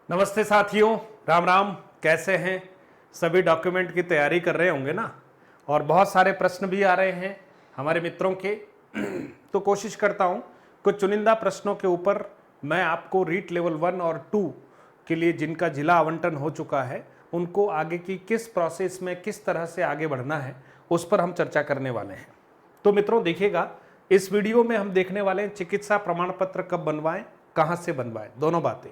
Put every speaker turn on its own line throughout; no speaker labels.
नमस्ते साथियों, राम राम। कैसे हैं सभी? डॉक्यूमेंट की तैयारी कर रहे होंगे ना। और बहुत सारे प्रश्न भी आ रहे हैं हमारे मित्रों के। तो कोशिश करता हूं कुछ चुनिंदा प्रश्नों के ऊपर मैं आपको रीट लेवल 1 और 2 के लिए जिनका जिला आवंटन हो चुका है उनको आगे की किस प्रोसेस में किस तरह से आगे बढ़ना है उस पर हम चर्चा करने वाले हैं। तो मित्रों देखिएगा, इस वीडियो में हम देखने वाले हैं चिकित्सा प्रमाण पत्र कब बनवाएं, कहां से बनवाएं, दोनों बातें।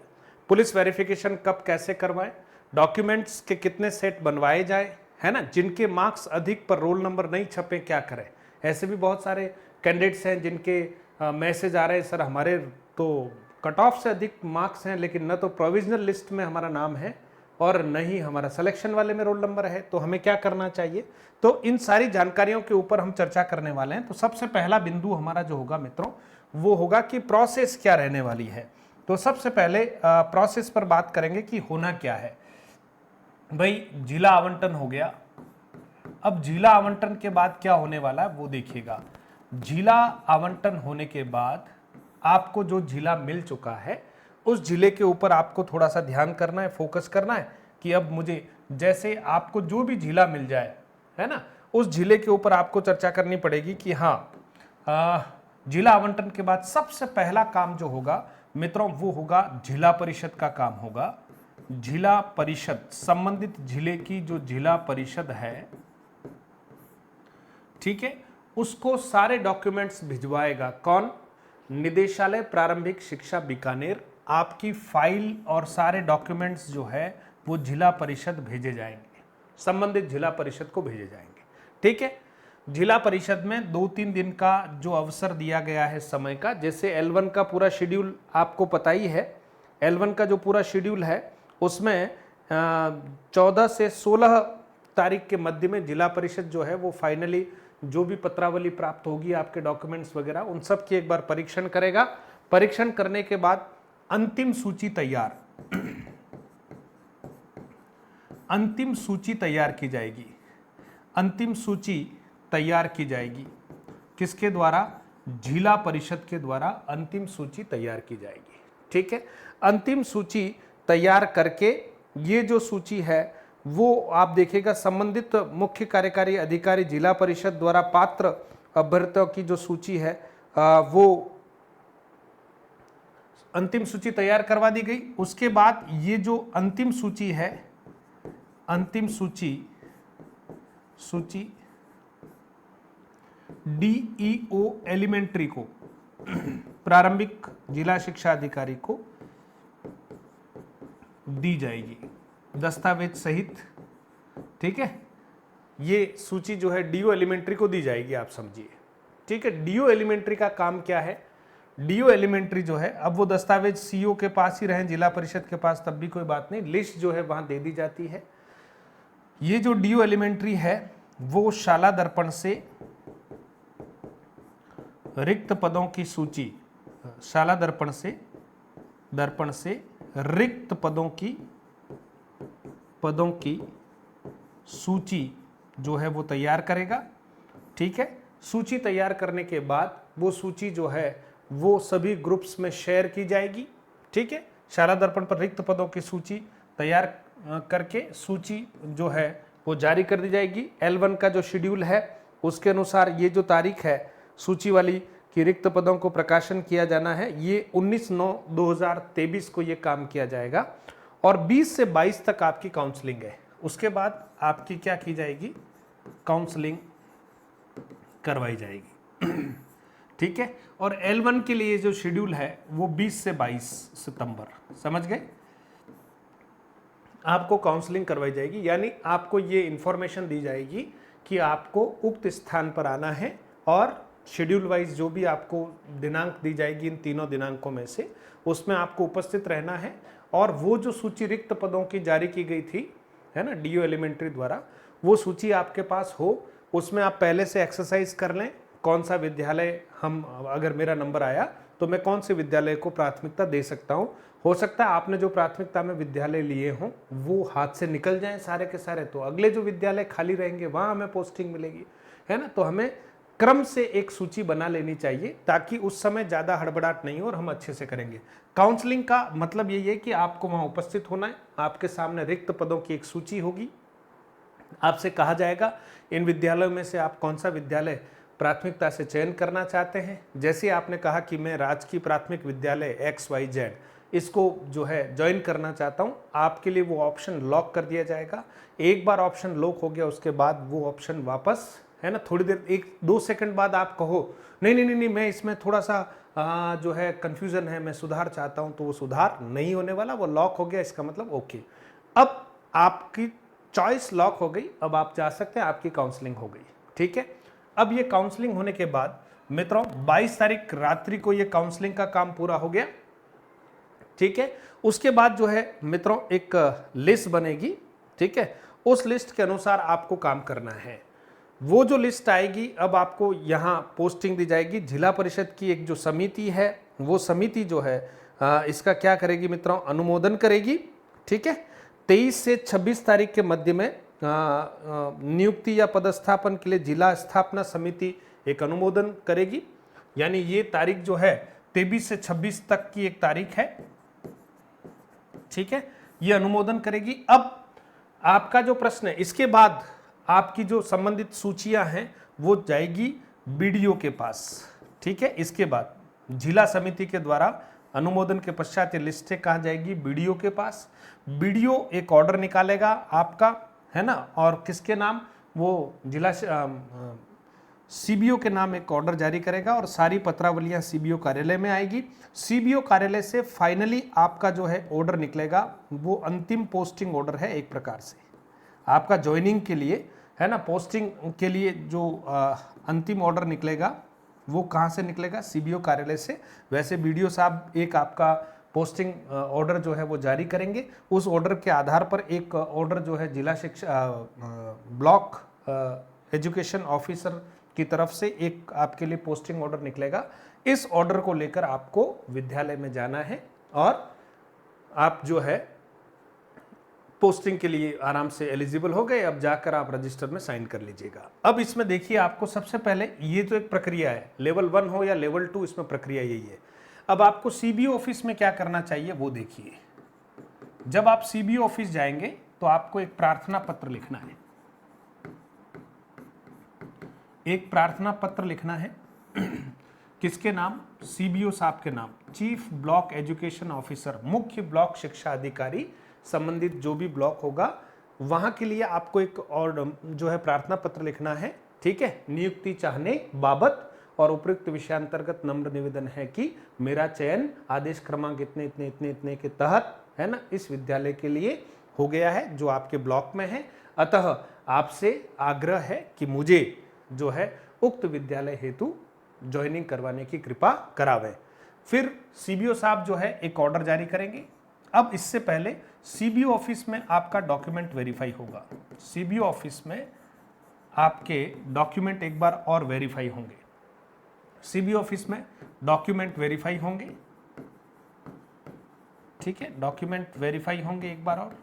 पुलिस वेरिफिकेशन कब कैसे करवाएं, डॉक्यूमेंट्स के कितने सेट बनवाए जाए, है ना। जिनके मार्क्स अधिक पर रोल नंबर नहीं छपे क्या करें। ऐसे भी बहुत सारे कैंडिडेट्स हैं जिनके मैसेज आ रहे हैं, सर हमारे तो कट ऑफ से अधिक मार्क्स हैं लेकिन न तो प्रोविजनल लिस्ट में हमारा नाम है और न ही हमारा सिलेक्शन वाले में रोल नंबर है, तो हमें क्या करना चाहिए। तो इन सारी जानकारियों के ऊपर हम चर्चा करने वाले हैं। तो सबसे पहला बिंदु हमारा जो होगा मित्रों वो होगा कि प्रोसेस क्या रहने वाली है। तो सबसे पहले प्रोसेस पर बात करेंगे कि होना क्या है। भाई जिला आवंटन हो गया, अब जिला आवंटन के बाद क्या होने वाला है वो देखिएगा। जिला आवंटन होने के बाद आपको जो जिला मिल चुका है उस जिले के ऊपर आपको थोड़ा सा ध्यान करना है, फोकस करना है कि अब मुझे जैसे आपको जो भी जिला मिल जाए, है ना, उस जिले के ऊपर आपको चर्चा करनी पड़ेगी कि हाँ जिला आवंटन के बाद सबसे पहला काम जो होगा मित्रों वो होगा जिला परिषद का काम होगा। जिला परिषद, संबंधित जिले की जो जिला परिषद है, ठीक है, उसको सारे डॉक्यूमेंट्स भिजवाएगा कौन? निदेशालय प्रारंभिक शिक्षा बीकानेर। आपकी फाइल और सारे डॉक्यूमेंट्स जो है वो जिला परिषद भेजे जाएंगे, संबंधित जिला परिषद को भेजे जाएंगे। ठीक है, जिला परिषद में 2-3 दिन का जो अवसर दिया गया है समय का, जैसे L1 का पूरा शेड्यूल आपको पता ही है। L1 का जो पूरा शेड्यूल है उसमें 14 से 16 तारीख के मध्य में जिला परिषद जो है वो फाइनली जो भी पत्रावली प्राप्त होगी, आपके डॉक्यूमेंट्स वगैरह उन सब की एक बार परीक्षण करेगा। परीक्षण करने के बाद अंतिम सूची तैयार अंतिम सूची तैयार की जाएगी। अंतिम सूची तैयार की जाएगी किसके द्वारा? जिला परिषद के द्वारा अंतिम सूची तैयार की जाएगी। ठीक है, अंतिम सूची तैयार करके ये जो सूची है वो आप देखिएगा संबंधित मुख्य कार्यकारी अधिकारी जिला परिषद द्वारा पात्र अभ्यर्थियों की जो सूची है वो अंतिम सूची तैयार करवा दी गई। उसके बाद ये जो अंतिम सूची है, अंतिम सूची डीईओ एलिमेंट्री को, प्रारंभिक जिला शिक्षा अधिकारी को दी जाएगी दस्तावेज सहित। ठीक है, ये सूची जो है डीओ एलिमेंट्री को दी जाएगी, आप समझिए। ठीक है, डीओ एलिमेंट्री का काम क्या है? डीओ एलिमेंट्री जो है, अब वो दस्तावेज सीओ के पास ही रहे, जिला परिषद के पास, तब भी कोई बात नहीं, लिस्ट जो है वहां दे दी जाती है। ये जो डीओ एलिमेंट्री है वो शाला दर्पण से रिक्त पदों की सूची, शाला दर्पण से रिक्त पदों की सूची जो है वो तैयार करेगा। ठीक है, सूची तैयार करने के बाद वो सूची जो है वो सभी ग्रुप्स में शेयर की जाएगी। ठीक है, शाला दर्पण पर रिक्त पदों की सूची तैयार करके सूची जो है वो जारी कर दी जाएगी। L1 का जो शेड्यूल है उसके अनुसार ये जो तारीख है सूची वाली कि रिक्त पदों को प्रकाशन किया जाना है, ये 19/9/2023 को ये काम किया जाएगा और 20 से 22 तक आपकी काउंसलिंग है। उसके बाद आपकी क्या की जाएगी? काउंसलिंग करवाई जाएगी। ठीक है, और L1 के लिए जो शेड्यूल है वो 20 से 22 सितंबर, समझ गए, आपको काउंसलिंग करवाई जाएगी। यानी आपको ये इंफॉर्मेशन दी जाएगी कि आपको उक्त स्थान पर आना है और शेड्यूल वाइज जो भी आपको दिनांक दी जाएगी इन तीनों दिनांकों में से उसमें आपको उपस्थित रहना है। और वो जो सूची रिक्त पदों की जारी की गई थी, है ना, डीओ एलिमेंट्री द्वारा, वो सूची आपके पास हो, उसमें आप पहले से एक्सरसाइज कर लें कौन सा विद्यालय, हम अगर मेरा नंबर आया तो मैं कौन से विद्यालय को प्राथमिकता दे सकता हूँ। हो सकता है आपने जो प्राथमिकता में विद्यालय लिए हों वो हाथ से निकल जाएं सारे के सारे, तो अगले जो विद्यालय खाली रहेंगे वहाँ हमें पोस्टिंग मिलेगी, है ना। तो हमें क्रम से एक सूची बना लेनी चाहिए ताकि उस समय ज़्यादा हड़बड़ाहट नहीं हो और हम अच्छे से करेंगे। काउंसलिंग का मतलब यही है कि आपको वहाँ उपस्थित होना है, आपके सामने रिक्त पदों की एक सूची होगी, आपसे कहा जाएगा इन विद्यालयों में से आप कौन सा विद्यालय प्राथमिकता से चयन करना चाहते हैं। जैसे आपने कहा कि मैं राजकीय प्राथमिक विद्यालय XYZ इसको जो है ज्वाइन करना चाहता हूँ, आपके लिए वो ऑप्शन लॉक कर दिया जाएगा। एक बार ऑप्शन लॉक हो गया उसके बाद वो ऑप्शन वापस, है ना, थोड़ी देर 1-2 सेकंड बाद आप कहो नहीं नहीं नहीं नहीं मैं इसमें थोड़ा सा जो है कन्फ्यूज़न है, मैं सुधार चाहता हूँ, तो वो सुधार नहीं होने वाला, वो लॉक हो गया, इसका मतलब ओके। अब आपकी चॉइस लॉक हो गई, अब आप जा सकते हैं, आपकी काउंसलिंग हो गई। ठीक है, अब ये काउंसलिंग होने के बाद मित्रों 22 तारीख रात्रि को ये काउंसलिंग का काम पूरा हो गया। ठीक है, उसके बाद जो है मित्रों एक लिस्ट बनेगी। ठीक है, उस लिस्ट के अनुसार आपको काम करना है। वो जो लिस्ट आएगी, अब आपको यहाँ पोस्टिंग दी जाएगी। जिला परिषद की एक जो समिति है, वो समिति जो है इसका क्या करेगी मित्रों, अनुमोदन करेगी। ठीक है, 23 से 26 तारीख के मध्य में नियुक्ति या पदस्थापन के लिए जिला स्थापना समिति एक अनुमोदन करेगी। यानी ये तारीख जो है 23 से 26 तक की एक तारीख है। ठीक है, ये अनुमोदन करेगी। अब आपका जो प्रश्न है, इसके बाद आपकी जो संबंधित सूचियां हैं वो जाएगी बीडीओ के पास। ठीक है, इसके बाद जिला समिति के द्वारा अनुमोदन के पश्चात ये लिस्टें कहाँ जाएगी, बीडीओ के पास। बीडीओ एक ऑर्डर निकालेगा आपका, है ना, और किसके नाम, वो जिला सीबीओ के नाम एक ऑर्डर जारी करेगा और सारी पत्रावलियां सीबीओ कार्यालय में आएगी। सीबीओ कार्यालय से फाइनली आपका जो है ऑर्डर निकलेगा, वो अंतिम पोस्टिंग ऑर्डर है एक प्रकार से आपका ज्वाइनिंग के लिए, है ना। पोस्टिंग के लिए जो अंतिम ऑर्डर निकलेगा वो कहाँ से निकलेगा, सीबीओ कार्यालय से। वैसे बीडीओ साहब एक आपका पोस्टिंग ऑर्डर जो है वो जारी करेंगे। उस ऑर्डर के आधार पर एक ऑर्डर जो है जिला शिक्षा ब्लॉक एजुकेशन ऑफिसर की तरफ से एक आपके लिए पोस्टिंग ऑर्डर निकलेगा। इस ऑर्डर को लेकर आपको विद्यालय में जाना है और आप जो है पोस्टिंग के लिए आराम से एलिजिबल हो गए। अब जाकर आप रजिस्टर में साइन कर लीजिएगा। अब इसमें देखिए, आपको सबसे पहले ये तो एक प्रक्रिया है, लेवल 1 हो या लेवल 2, इसमें प्रक्रिया यही है। अब आपको सीबीओ ऑफिस में क्या करना चाहिए वो देखिए। जब आप सीबीओ ऑफिस जाएंगे तो आपको एक प्रार्थना पत्र लिखना है। एक प्रार्थना पत्र लिखना है किसके नाम, सीबीओ साहब के नाम, चीफ ब्लॉक एजुकेशन ऑफिसर, मुख्य ब्लॉक शिक्षा अधिकारी, संबंधित जो भी ब्लॉक होगा वहां के लिए आपको एक और जो है प्रार्थना पत्र लिखना है। ठीक है, नियुक्ति चाहने बाबत और उपयुक्त विषयांतर्गत नम्र निवेदन है कि मेरा चयन आदेश क्रमांक इतने इतने इतने इतने के तहत, है ना, इस विद्यालय के लिए हो गया है जो आपके ब्लॉक में है। अतः आपसे आग्रह है कि मुझे जो है उक्त विद्यालय हेतु ज्वाइनिंग करवाने की कृपा करावें। फिर सीबीओ साहब जो है एक ऑर्डर जारी करेंगे। अब इससे पहले सीबीओ ऑफिस में आपका डॉक्यूमेंट वेरीफाई होगा। सीबीओ ऑफिस में आपके डॉक्यूमेंट एक बार और वेरीफाई होंगे। सीबीओ ऑफिस में डॉक्यूमेंट वेरीफाई होंगे। ठीक है, डॉक्यूमेंट वेरीफाई होंगे एक बार और,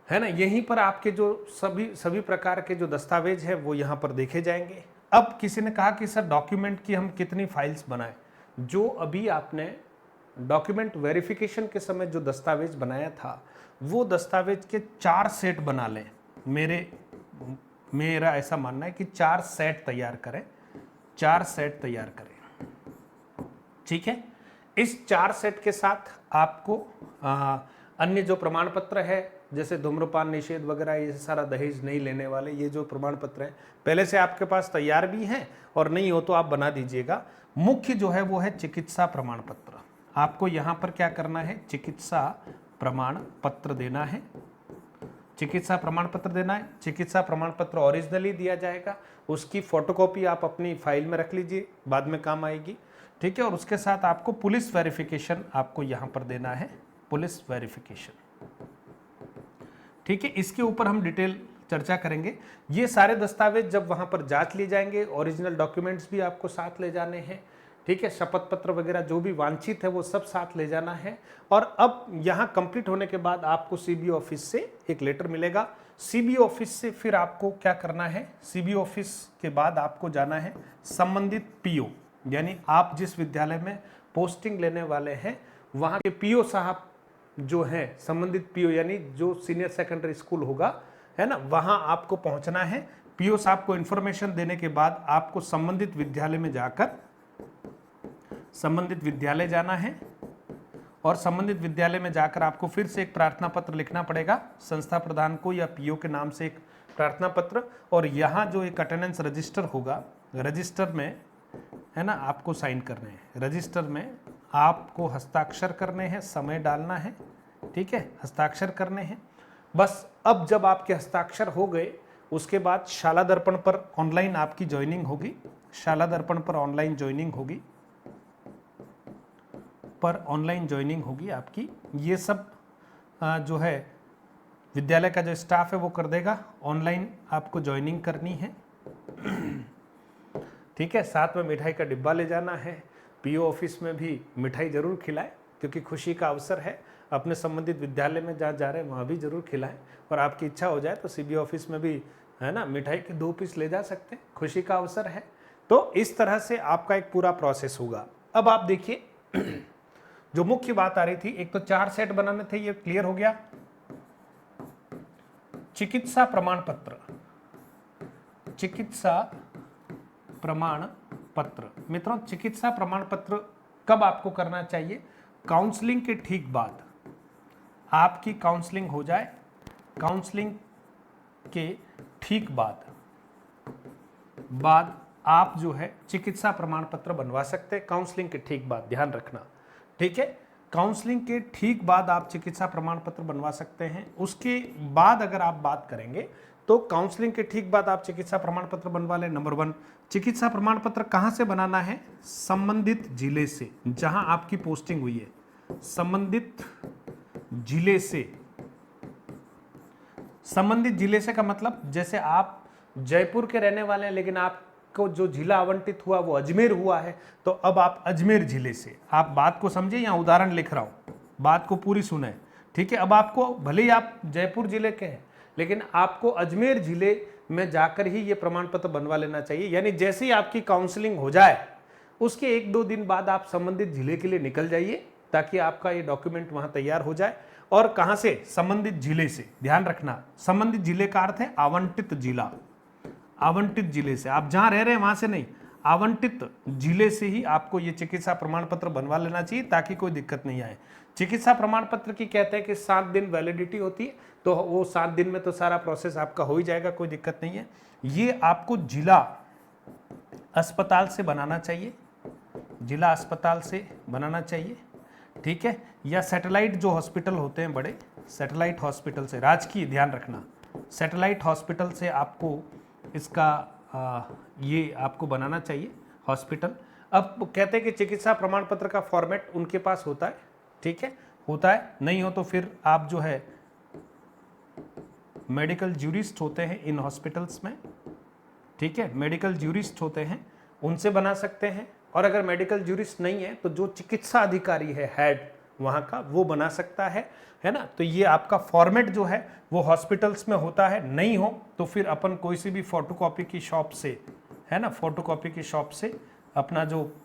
है ना। यहीं पर आपके जो सभी प्रकार के जो दस्तावेज है वो यहाँ पर देखे जाएंगे। अब किसी ने कहा कि सर डॉक्यूमेंट की हम कितनी फाइल्स बनाएं। जो अभी आपने डॉक्यूमेंट वेरिफिकेशन के समय जो दस्तावेज बनाया था वो दस्तावेज के 4 सेट बना लें। मेरा ऐसा मानना है कि 4 सेट तैयार करें, 4 सेट तैयार करें। ठीक है, इस 4 सेट के साथ आपको अन्य जो प्रमाण पत्र है जैसे धूम्रपान निषेध वगैरह, ये सारा दहेज नहीं लेने वाले, ये जो प्रमाण पत्र हैं पहले से आपके पास तैयार भी हैं और नहीं हो तो आप बना दीजिएगा। मुख्य जो है वो है चिकित्सा प्रमाण पत्र। आपको यहाँ पर क्या करना है, चिकित्सा प्रमाण पत्र देना है। चिकित्सा प्रमाण पत्र देना है। चिकित्सा प्रमाण पत्र ओरिजिनली दिया जाएगा, उसकी फोटोकॉपी आप अपनी फाइल में रख लीजिए, बाद में काम आएगी। ठीक है, और उसके साथ आपको पुलिस वेरिफिकेशन आपको यहाँ पर देना है, पुलिस वेरिफिकेशन। ठीक है, इसके ऊपर हम डिटेल चर्चा करेंगे। ये सारे दस्तावेज जब वहाँ पर जांच लिए जाएंगे, ओरिजिनल डॉक्यूमेंट्स भी आपको साथ ले जाने हैं। ठीक है, शपथ पत्र वगैरह जो भी वांछित है वो सब साथ ले जाना है। और अब यहाँ कंप्लीट होने के बाद आपको सीबी ऑफिस से एक लेटर मिलेगा। सीबी ऑफिस से फिर आपको क्या करना है, सीबी ऑफिस के बाद आपको जाना है संबंधित पीओ, यानी आप जिस विद्यालय में पोस्टिंग लेने वाले हैं वहाँ के पीओ साहब जो है, संबंधित पीओ यानी जो सीनियर सेकेंडरी स्कूल होगा, है ना, वहाँ आपको पहुँचना है। पीओ साहब को इन्फॉर्मेशन देने के बाद आपको संबंधित विद्यालय में जाकर संबंधित विद्यालय जाना है और संबंधित विद्यालय में जाकर आपको फिर से एक प्रार्थना पत्र लिखना पड़ेगा संस्था प्रधान को या पीओ के नाम से एक प्रार्थना पत्र। और यहाँ जो एक अटेंडेंस रजिस्टर होगा, रजिस्टर में, है ना, आपको साइन करने हैं। रजिस्टर में आपको हस्ताक्षर करने हैं, समय डालना है, ठीक है, हस्ताक्षर करने हैं बस। अब जब आपके हस्ताक्षर हो गए उसके बाद शाला दर्पण पर ऑनलाइन आपकी ज्वाइनिंग होगी, शाला दर्पण पर ऑनलाइन ज्वाइनिंग होगी, पर ऑनलाइन ज्वाइनिंग होगी आपकी। ये सब जो है विद्यालय का जो स्टाफ है वो कर देगा, ऑनलाइन आपको ज्वाइनिंग करनी है, ठीक है। साथ में मिठाई का डिब्बा ले जाना है। पीओ ऑफिस में भी मिठाई जरूर खिलाएं क्योंकि खुशी का अवसर है। अपने संबंधित विद्यालय में जहाँ जा रहे हैं वहाँ भी जरूर खिलाएं। और आपकी इच्छा हो जाए तो सीबी ऑफिस में भी, है ना, मिठाई के 2 पीस ले जा सकते हैं, खुशी का अवसर है। तो इस तरह से आपका एक पूरा प्रोसेस होगा। अब आप देखिए जो मुख्य बात आ रही थी, एक तो 4 सेट बनाने थे, ये क्लियर हो गया। चिकित्सा प्रमाण पत्र, चिकित्सा प्रमाण पत्र, मित्रों चिकित्सा प्रमाण पत्र कब आपको करना चाहिए? काउंसलिंग के ठीक बाद। आपकी काउंसलिंग हो जाए, काउंसलिंग के ठीक बाद आप जो है चिकित्सा प्रमाण पत्र बनवा सकते हैं। काउंसलिंग के ठीक बाद, ध्यान रखना, ठीक है। काउंसलिंग के ठीक बाद आप चिकित्सा प्रमाण पत्र बनवा सकते हैं। उसके बाद अगर आप बात करेंगे तो काउंसलिंग के ठीक बाद आप चिकित्सा प्रमाण पत्र बनवा लें। नंबर 1, चिकित्सा प्रमाण पत्र कहां से बनाना है? संबंधित जिले से, जहां आपकी पोस्टिंग हुई है, संबंधित जिले से। संबंधित जिले से का मतलब, जैसे आप जयपुर के रहने वाले हैं लेकिन आपको जो जिला आवंटित हुआ वो अजमेर हुआ है, तो अब आप अजमेर जिले से, आप बात को समझे, यहाँ उदाहरण लिख रहा हूं, बात को पूरी सुने, ठीक है। अब आपको भले ही आप जयपुर जिले के हैं लेकिन आपको अजमेर जिले में जाकर ही ये प्रमाण पत्र बनवा लेना चाहिए। यानी जैसे ही आपकी काउंसलिंग हो जाए उसके 1-2 दिन बाद आप संबंधित जिले के लिए निकल जाइए ताकि आपका ये डॉक्यूमेंट वहां तैयार हो जाए। और कहां से? संबंधित जिले से। ध्यान रखना, संबंधित जिले का अर्थ है आवंटित जिला। आवंटित जिले से, आप जहां रह रहे हैं वहां से नहीं, आवंटित जिले से ही आपको ये चिकित्सा प्रमाण पत्र बनवा लेना चाहिए ताकि कोई दिक्कत नहीं आए। चिकित्सा प्रमाण पत्र की कहते हैं कि 7 दिन वैलिडिटी होती है, तो वो 7 दिन में तो सारा प्रोसेस आपका हो ही जाएगा, कोई दिक्कत नहीं है। ये आपको जिला अस्पताल से बनाना चाहिए, जिला अस्पताल से बनाना चाहिए, ठीक है। या सैटेलाइट जो हॉस्पिटल होते हैं बड़े, सैटेलाइट हॉस्पिटल से, राजकीय, ध्यान रखना, सैटेलाइट हॉस्पिटल से आपको इसका ये आपको बनाना चाहिए हॉस्पिटल। अब कहते हैं कि चिकित्सा प्रमाण पत्र का फॉर्मेट उनके पास होता है, ठीक है, होता है, नहीं हो तो फिर आप जो है मेडिकल ज्यूरिस्ट होते हैं इन हॉस्पिटल्स में, ठीक है, मेडिकल ज्यूरिस्ट होते हैं, उनसे बना सकते हैं। और अगर मेडिकल ज्यूरिस्ट नहीं है तो जो चिकित्सा अधिकारी है, हेड वहाँ का, वो बना सकता है ना। तो ये आपका फॉर्मेट जो है वो हॉस्पिटल्स में होता है। नहीं हो तो फिर अपन कोई सी भी फोटोकॉपी की शॉप से, है ना, फोटोकॉपी की शॉप से अपना जो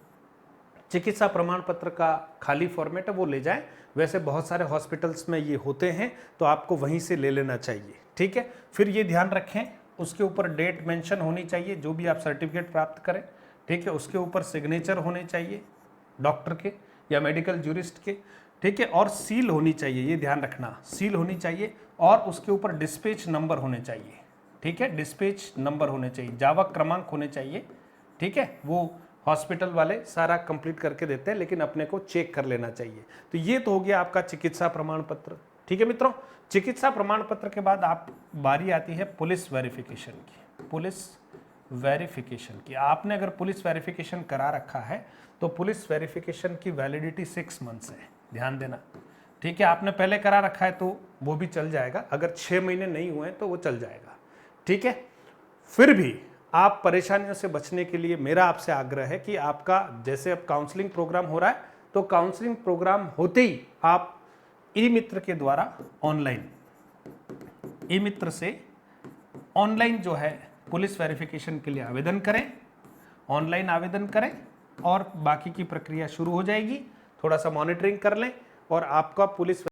चिकित्सा प्रमाण पत्र का खाली फॉर्मेट है वो ले जाएं। वैसे बहुत सारे हॉस्पिटल्स में ये होते हैं तो आपको वहीं से ले लेना चाहिए, ठीक है। फिर ये ध्यान रखें उसके ऊपर डेट मेंशन होनी चाहिए, जो भी आप सर्टिफिकेट प्राप्त करें, ठीक है, उसके ऊपर सिग्नेचर होने चाहिए डॉक्टर के या मेडिकल ज्यूरिस्ट के, ठीक है। और सील होनी चाहिए, ये ध्यान रखना, सील होनी चाहिए। और उसके ऊपर डिस्पैच नंबर होने चाहिए, ठीक है, डिस्पैच नंबर होने चाहिए, जावक क्रमांक होने चाहिए, ठीक है। वो हॉस्पिटल वाले सारा कंप्लीट करके देते हैं लेकिन अपने को चेक कर लेना चाहिए। तो ये तो हो गया आपका चिकित्सा प्रमाण पत्र, ठीक है मित्रों। चिकित्सा प्रमाण पत्र के बाद आप बारी आती है पुलिस वेरिफिकेशन की। पुलिस वेरिफिकेशन की, आपने अगर पुलिस वेरिफिकेशन करा रखा है तो पुलिस वेरिफिकेशन की वैलिडिटी 6 मंथ्स है, ध्यान देना, ठीक है। आपने पहले करा रखा है तो वो भी चल जाएगा, अगर 6 महीने नहीं हुए तो वो चल जाएगा, ठीक है। फिर भी आप परेशानियों से बचने के लिए मेरा आपसे आग्रह है कि आपका जैसे अब काउंसलिंग प्रोग्राम हो रहा है, तो काउंसलिंग प्रोग्राम होते ही आप ई मित्र के द्वारा ऑनलाइन, ई मित्र से ऑनलाइन जो है पुलिस वेरिफिकेशन के लिए आवेदन करें, ऑनलाइन आवेदन करें और बाकी की प्रक्रिया शुरू हो जाएगी। थोड़ा सा मॉनिटरिंग कर लें और आपका पुलिस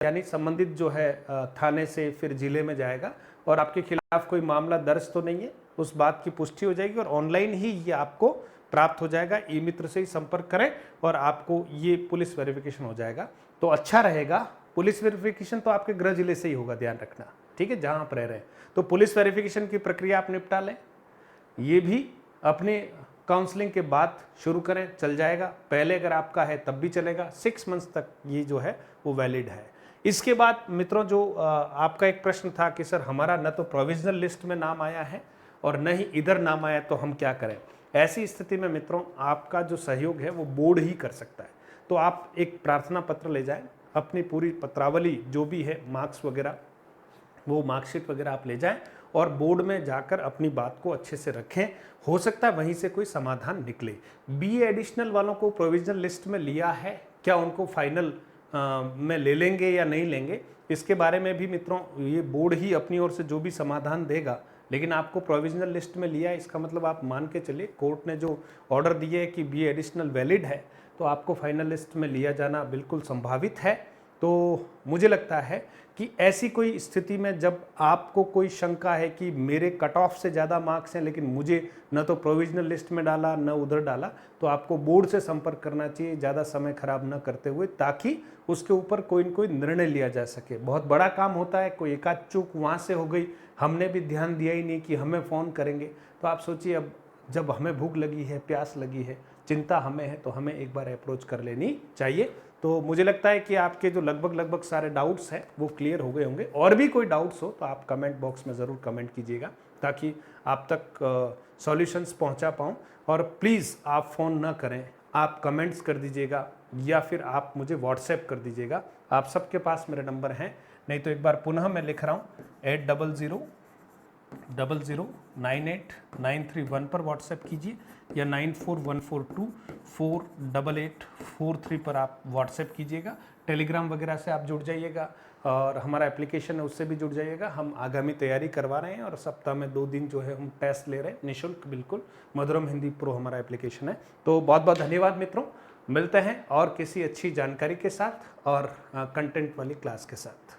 यानी संबंधित जो है थाने से फिर जिले में जाएगा और आपके खिलाफ कोई मामला दर्ज तो नहीं है, उस बात की पुष्टि हो जाएगी और ऑनलाइन ही ये आपको प्राप्त हो जाएगा। ई मित्र से ही संपर्क करें और आपको ये पुलिस वेरिफिकेशन हो जाएगा, तो अच्छा रहेगा। पुलिस वेरिफिकेशन तो आपके गृह जिले से ही होगा, ध्यान रखना, ठीक है, जहां आप रह रहे हैं। तो पुलिस वेरिफिकेशन की प्रक्रिया आप निपटा लें, ये भी अपने काउंसलिंग के बाद शुरू करें, चल जाएगा। पहले अगर आपका है तब भी चलेगा, 6 मंथ्स तक ये जो है वो वैलिड है। इसके बाद मित्रों जो आपका एक प्रश्न था कि सर हमारा न तो प्रोविजनल लिस्ट में नाम आया है और न ही इधर नाम आया, तो हम क्या करें। ऐसी स्थिति में मित्रों आपका जो सहयोग है वो बोर्ड ही कर सकता है। तो आप एक प्रार्थना पत्र ले जाएं, अपनी पूरी पत्रावली जो भी है, मार्क्स वगैरह, वो मार्कशीट वगैरह आप ले जाएं और बोर्ड में जाकर अपनी बात को अच्छे से रखें। हो सकता है वहीं से कोई समाधान निकले। बीए एडिशनल वालों को प्रोविजनल लिस्ट में लिया है, क्या उनको फाइनल में ले लेंगे या नहीं लेंगे, इसके बारे में भी मित्रों ये बोर्ड ही अपनी ओर से जो भी समाधान देगा। लेकिन आपको प्रोविजनल लिस्ट में लिया है, इसका मतलब आप मान के चलिए कोर्ट ने जो ऑर्डर दिए है कि बीए एडिशनल वैलिड है, तो आपको फाइनल लिस्ट में लिया जाना बिल्कुल संभावित है। तो मुझे लगता है कि ऐसी कोई स्थिति में जब आपको कोई शंका है कि मेरे कट ऑफ से ज़्यादा मार्क्स हैं लेकिन मुझे न तो प्रोविजनल लिस्ट में डाला न उधर डाला, तो आपको बोर्ड से संपर्क करना चाहिए, ज़्यादा समय खराब न करते हुए, ताकि उसके ऊपर कोई न कोई निर्णय लिया जा सके। बहुत बड़ा काम होता है, कोई एकाध चूक वहाँ से हो गई, हमने भी ध्यान दिया ही नहीं कि हमें फ़ोन करेंगे। तो आप सोचिए, अब जब हमें भूख लगी है, प्यास लगी है, चिंता हमें है, तो हमें एक बार अप्रोच कर लेनी चाहिए। तो मुझे लगता है कि आपके जो लगभग सारे डाउट्स हैं वो क्लियर हो गए होंगे। और भी कोई डाउट्स हो तो आप कमेंट बॉक्स में ज़रूर कमेंट कीजिएगा, ताकि आप तक सॉल्यूशंस पहुंचा पाऊं। और प्लीज़ आप फ़ोन ना करें, आप कमेंट्स कर दीजिएगा या फिर आप मुझे व्हाट्सएप कर दीजिएगा। आप सबके पास मेरे नंबर हैं, नहीं तो एक बार पुनः मैं लिख रहा हूँ, 800000988931 पर व्हाट्सएप कीजिए या 9414248843 पर आप व्हाट्सएप कीजिएगा। टेलीग्राम वगैरह से आप जुड़ जाइएगा और हमारा एप्लीकेशन है उससे भी जुड़ जाइएगा। हम आगामी तैयारी करवा रहे हैं और सप्ताह में 2 दिन जो है हम टेस्ट ले रहे हैं निःशुल्क, बिल्कुल। मधुरम हिंदी प्रो हमारा एप्लीकेशन है। तो बहुत बहुत धन्यवाद मित्रों, मिलते हैं और किसी अच्छी जानकारी के साथ और कंटेंट वाली क्लास के साथ।